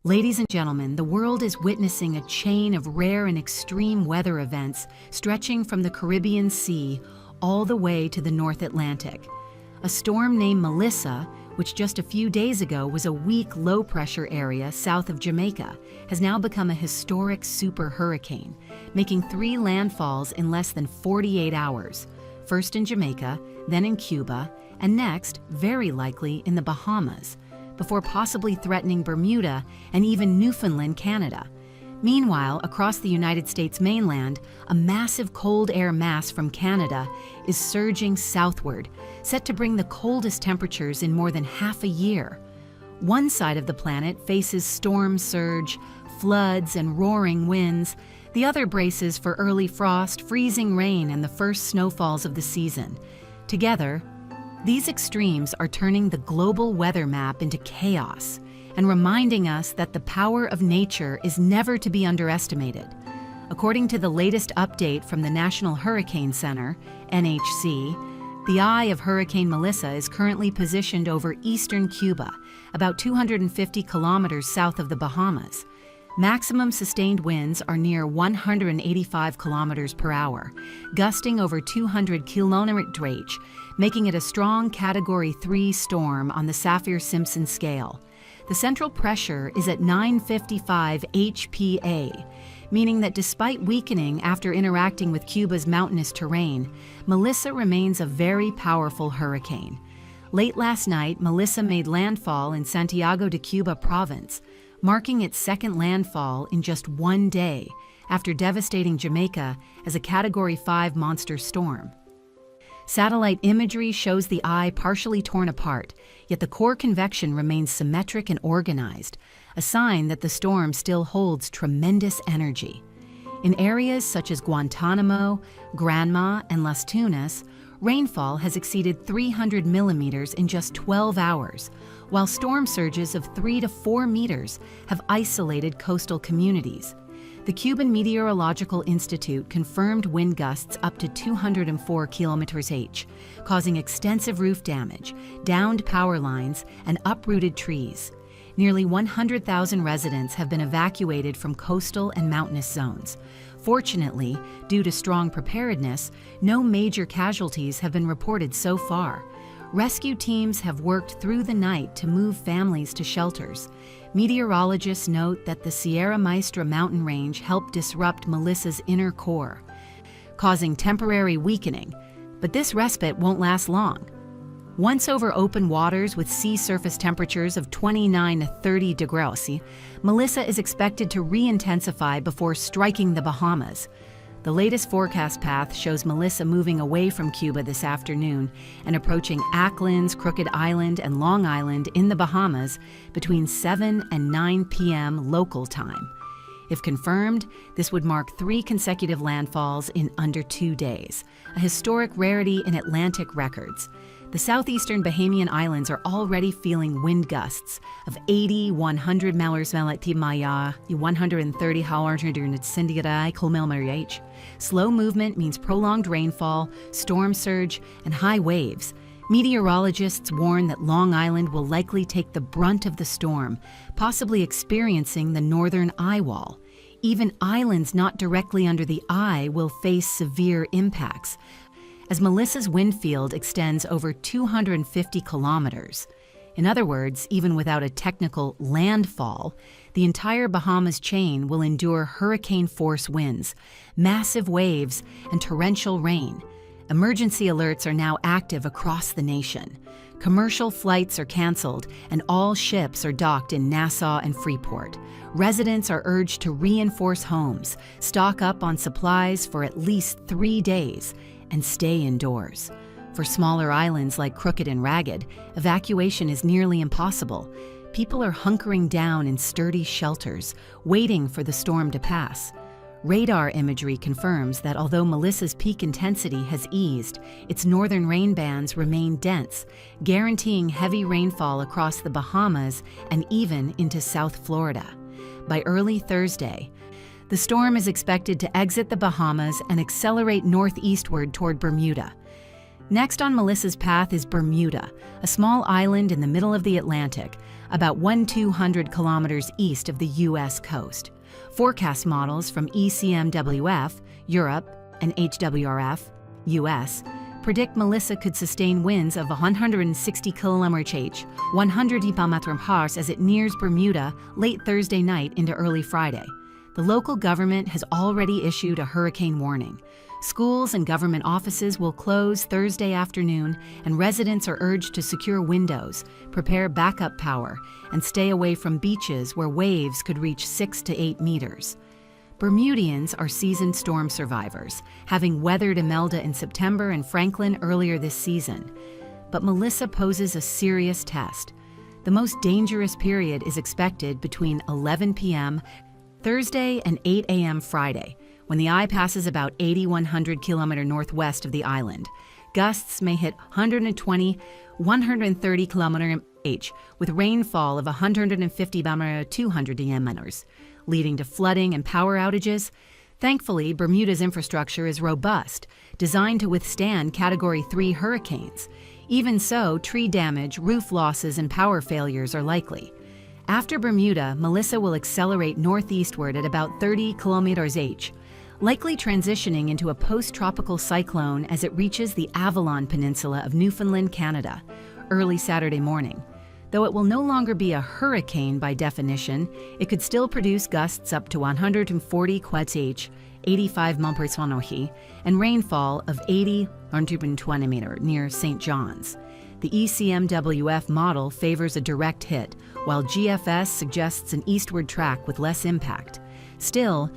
Ladies and gentlemen, the world is witnessing a chain of rare and extreme weather events stretching from the Caribbean Sea all the way to the North Atlantic. A storm named Melissa, which just a few days ago was a weak low-pressure area south of Jamaica, has now become a historic super hurricane, making 3 landfalls in less than 48 hours, first in Jamaica, then in Cuba, and next, very likely, in the Bahamas, before possibly threatening Bermuda and even Newfoundland, Canada. Meanwhile, across the United States mainland, a massive cold air mass from Canada is surging southward, set to bring the coldest temperatures in more than half a year. One side of the planet faces storm surge, floods, and roaring winds. The other braces for early frost, freezing rain, and the first snowfalls of the season. Together, these extremes are turning the global weather map into chaos and reminding us that the power of nature is never to be underestimated. According to the latest update from the National Hurricane Center, NHC, the eye of Hurricane Melissa is currently positioned over eastern Cuba, about 250 kilometers south of the Bahamas. Maximum sustained winds are near 185 kilometers per hour, gusting over 200 km/h, making it a strong Category 3 storm on the Saffir-Simpson scale. The central pressure is at 955 HPA, meaning that despite weakening after interacting with Cuba's mountainous terrain, Melissa remains a very powerful hurricane. Late last night, Melissa made landfall in Santiago de Cuba province, marking its second landfall in just one day after devastating Jamaica as a Category 5 monster storm. Satellite imagery shows the eye partially torn apart, yet the core convection remains symmetric and organized, a sign that the storm still holds tremendous energy. In areas such as Guantanamo, Granma, and Las Tunas, rainfall has exceeded 300 millimeters in just 12 hours, while storm surges of 3 to 4 meters have isolated coastal communities. The Cuban Meteorological Institute confirmed wind gusts up to 204 km/h, causing extensive roof damage, downed power lines, and uprooted trees. Nearly 100,000 residents have been evacuated from coastal and mountainous zones. Fortunately, due to strong preparedness, no major casualties have been reported so far. Rescue teams have worked through the night to move families to shelters. Meteorologists note that the Sierra Maestra mountain range helped disrupt Melissa's inner core, causing temporary weakening, but this respite won't last long. Once over open waters with sea surface temperatures of 29 to 30 degrees, Melissa is expected to re-intensify before striking the Bahamas. The latest forecast path shows Melissa moving away from Cuba this afternoon and approaching Acklins, Crooked Island, and Long Island in the Bahamas between 7 and 9 p.m. local time. If confirmed, this would mark 3 consecutive landfalls in under 2 days, a historic rarity in Atlantic records. The southeastern Bahamian Islands are already feeling wind gusts of 80, 100 mph, 130 km/h. Slow movement means prolonged rainfall, storm surge, and high waves. Meteorologists warn that Long Island will likely take the brunt of the storm, possibly experiencing the northern eye wall. Even islands not directly under the eye will face severe impacts, as Melissa's wind field extends over 250 kilometers. In other words, even without a technical landfall, the entire Bahamas chain will endure hurricane-force winds, massive waves, and torrential rain. Emergency alerts are now active across the nation. Commercial flights are canceled, and all ships are docked in Nassau and Freeport. Residents are urged to reinforce homes, stock up on supplies for at least 3 days, and stay indoors. For smaller islands like Crooked and Ragged, evacuation is nearly impossible. People are hunkering down in sturdy shelters, waiting for the storm to pass. Radar imagery confirms that although Melissa's peak intensity has eased, its northern rain bands remain dense, guaranteeing heavy rainfall across the Bahamas and even into South Florida. By early Thursday, the storm is expected to exit the Bahamas and accelerate northeastward toward Bermuda. Next on Melissa's path is Bermuda, a small island in the middle of the Atlantic, about 200 kilometers east of the U.S. coast. Forecast models from ECMWF, Europe, and HWRF, U.S., predict Melissa could sustain winds of 160 km/h, 100 km/h as it nears Bermuda late Thursday night into early Friday. The local government has already issued a hurricane warning. Schools and government offices will close Thursday afternoon, and residents are urged to secure windows, prepare backup power, and stay away from beaches where waves could reach 6 to 8 meters. Bermudians are seasoned storm survivors, having weathered Imelda in September and Franklin earlier this season. But Melissa poses a serious test. The most dangerous period is expected between 11 p.m. Thursday and 8 a.m. Friday, when the eye passes about 100 km northwest of the island. Gusts may hit 120, 130 km/h, with rainfall of 150 to 200 mm, leading to flooding and power outages. Thankfully, Bermuda's infrastructure is robust, designed to withstand Category 3 hurricanes. Even so, tree damage, roof losses, and power failures are likely. After Bermuda, Melissa will accelerate northeastward at about 30 km/h, likely transitioning into a post-tropical cyclone as it reaches the Avalon Peninsula of Newfoundland, Canada, early Saturday morning. Though it will no longer be a hurricane by definition, it could still produce gusts up to 140 km/h, 85 mph, and rainfall of 80 120 mm near St. John's. The ECMWF model favors a direct hit, while GFS suggests an eastward track with less impact. Still,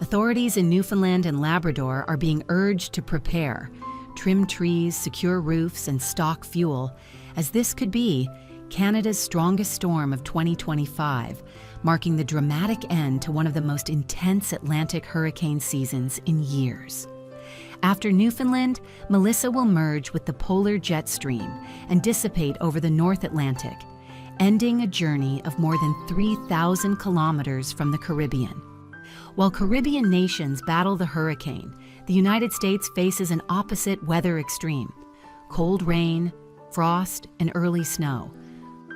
authorities in Newfoundland and Labrador are being urged to prepare, trim trees, secure roofs, and stock fuel, as this could be Canada's strongest storm of 2025, marking the dramatic end to one of the most intense Atlantic hurricane seasons in years. After Newfoundland, Melissa will merge with the polar jet stream and dissipate over the North Atlantic, ending a journey of more than 3,000 kilometers from the Caribbean. While Caribbean nations battle the hurricane, the United States faces an opposite weather extreme: cold rain, frost, and early snow.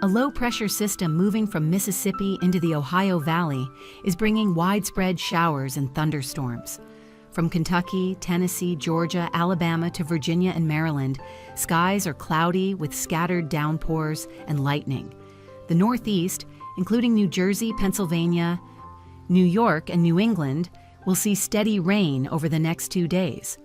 A low-pressure system moving from Mississippi into the Ohio Valley is bringing widespread showers and thunderstorms. From Kentucky, Tennessee, Georgia, Alabama to Virginia and Maryland, skies are cloudy with scattered downpours and lightning. The Northeast, including New Jersey, Pennsylvania, New York, and New England, will see steady rain over the next 2 days.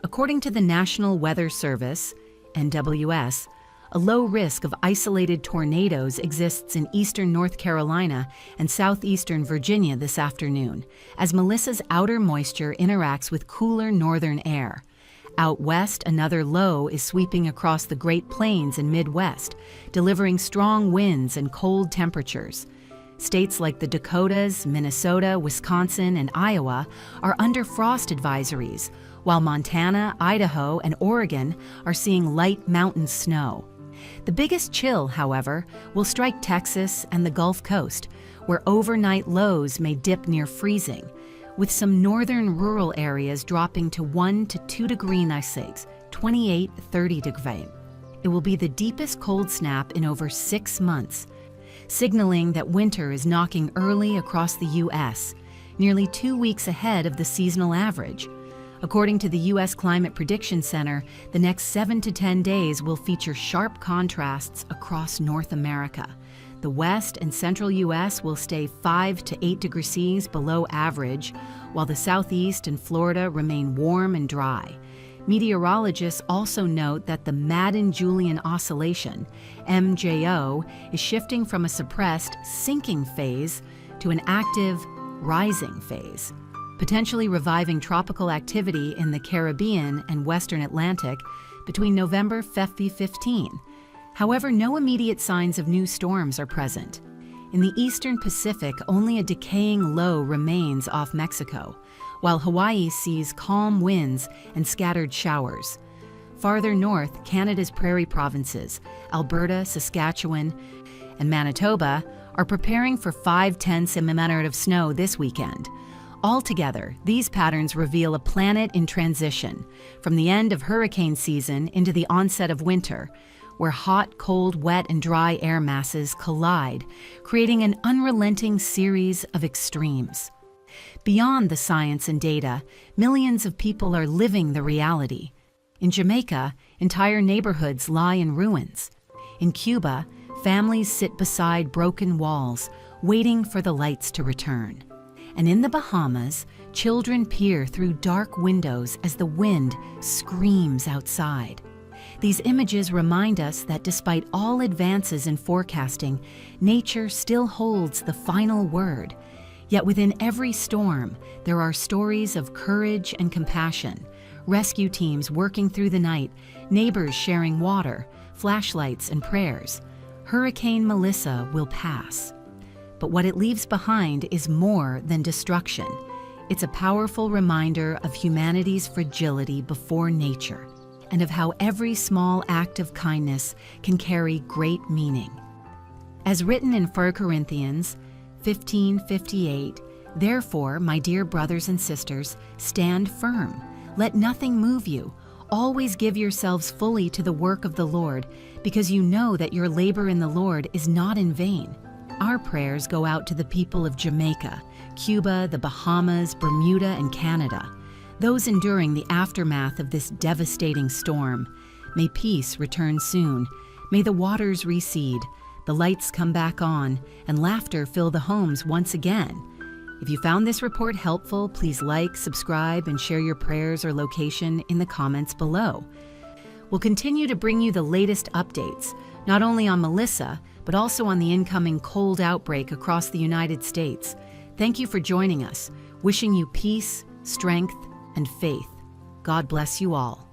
According to the National Weather Service, NWS, a low risk of isolated tornadoes exists in eastern North Carolina and southeastern Virginia this afternoon, as Melissa's outer moisture interacts with cooler northern air. Out west, another low is sweeping across the Great Plains and Midwest, delivering strong winds and cold temperatures. States like the Dakotas, Minnesota, Wisconsin, and Iowa are under frost advisories, while Montana, Idaho, and Oregon are seeing light mountain snow. The biggest chill, however, will strike Texas and the Gulf Coast, where overnight lows may dip near freezing, with some northern rural areas dropping to 1 to 2 degrees Celsius, 28-30 degrees. It will be the deepest cold snap in over 6 months, signaling that winter is knocking early across the U.S., nearly 2 weeks ahead of the seasonal average. According to the U.S. Climate Prediction Center, the next 7 to 10 days will feature sharp contrasts across North America. The west and central U.S. will stay 5 to 8 degrees below average, while the southeast and Florida remain warm and dry. Meteorologists also note that the Madden-Julian Oscillation, MJO, is shifting from a suppressed sinking phase to an active rising phase, potentially reviving tropical activity in the Caribbean and Western Atlantic between November 15. However, no immediate signs of new storms are present. In the eastern Pacific, only a decaying low remains off Mexico, while Hawaii sees calm winds and scattered showers. Farther north, Canada's prairie provinces, Alberta, Saskatchewan, and Manitoba, are preparing for 5-10 cm of snow this weekend. Altogether, these patterns reveal a planet in transition, from the end of hurricane season into the onset of winter, where hot, cold, wet, and dry air masses collide, creating an unrelenting series of extremes. Beyond the science and data, millions of people are living the reality. In Jamaica, entire neighborhoods lie in ruins. In Cuba, families sit beside broken walls, waiting for the lights to return. And in the Bahamas, children peer through dark windows as the wind screams outside. These images remind us that despite all advances in forecasting, nature still holds the final word. Yet within every storm, there are stories of courage and compassion, rescue teams working through the night, neighbors sharing water, flashlights and prayers. Hurricane Melissa will pass. But what it leaves behind is more than destruction. It's a powerful reminder of humanity's fragility before nature, and of how every small act of kindness can carry great meaning. As written in 1 Corinthians 15:58, "Therefore, my dear brothers and sisters, stand firm. Let nothing move you. Always give yourselves fully to the work of the Lord, because you know that your labor in the Lord is not in vain." Our prayers go out to the people of Jamaica, Cuba, the Bahamas, Bermuda, and Canada, those enduring the aftermath of this devastating storm. May peace return soon. May the waters recede, the lights come back on, and laughter fill the homes once again. If you found this report helpful, please like, subscribe, and share your prayers or location in the comments below. We'll continue to bring you the latest updates, not only on Melissa, but also on the incoming cold outbreak across the United States. Thank you for joining us. Wishing you peace, strength, and faith. God bless you all.